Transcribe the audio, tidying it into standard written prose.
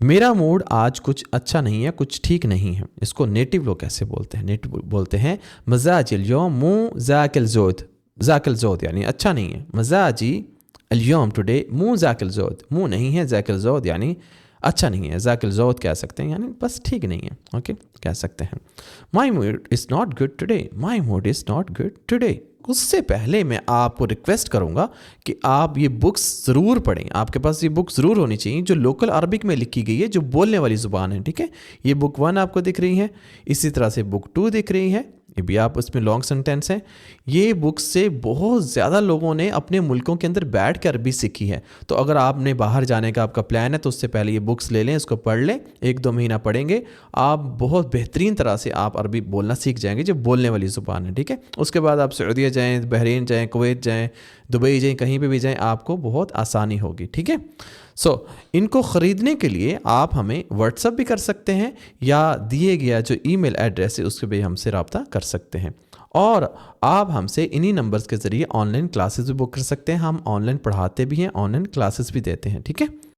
میرا موڈ آج کچھ اچھا نہیں ہے، کچھ ٹھیک نہیں ہے. اس کو نیٹو لوگ کیسے بولتے ہیں؟ نیٹو بولتے ہیں مزاجی اليوم مو ذاك الزود. ذاك الزود یعنی اچھا نہیں ہے. مزاجی اليوم ٹوڈے مو ذاك الزود، مو نہیں ہے، ذاك الزود یعنی اچھا نہیں ہے. ذاك الزود کہہ سکتے ہیں یعنی بس ٹھیک نہیں ہے. اوکے کہہ سکتے ہیں. My mood is not good today. My mood is not good today. اس سے پہلے میں آپ کو ریکویسٹ کروں گا کہ آپ یہ بکس ضرور پڑھیں. آپ کے پاس یہ بک ضرور ہونی چاہیے جو لوکل عربک میں لکھی گئی ہے، جو بولنے والی زبان ہے. ٹھیک ہے، یہ بک 1 آپ کو دکھ رہی ہے، اسی طرح سے بک 2 دکھ رہی ہے، یہ بھی آپ اس میں لانگ سینٹینس ہیں. یہ بک سے بہت زیادہ لوگوں نے اپنے ملکوں کے اندر بیٹھ کے عربی سیکھی ہے. تو اگر آپ نے باہر جانے کا آپ کا پلان ہے تو اس سے پہلے یہ بکس لے لیں، اس کو پڑھ لیں، 1-2 مہینہ پڑھیں گے، آپ بہت بہترین طرح سے آپ عربی بولنا سیکھ جائیں گے جو بولنے والی زبان ہے. ٹھیک ہے، اس کے بعد آپ سعودیہ جائیں، بحرین جائیں، کویت جائیں، دبئی جائیں، کہیں پہ بھی جائیں، آپ کو بہت آسانی ہوگی. ٹھیک ہے. ان کو خریدنے کے لیے آپ ہمیں واٹس ایپ بھی کر سکتے ہیں یا دیے گیا جو ای میل ایڈریس ہے اس کے بھی ہم سے رابطہ کر سکتے ہیں. اور آپ ہم سے انہی نمبرز کے ذریعے آن لائن کلاسز بھی بک کر سکتے ہیں. ہم آن لائن پڑھاتے بھی ہیں، آن لائن کلاسز بھی دیتے ہیں. ٹھیک ہے.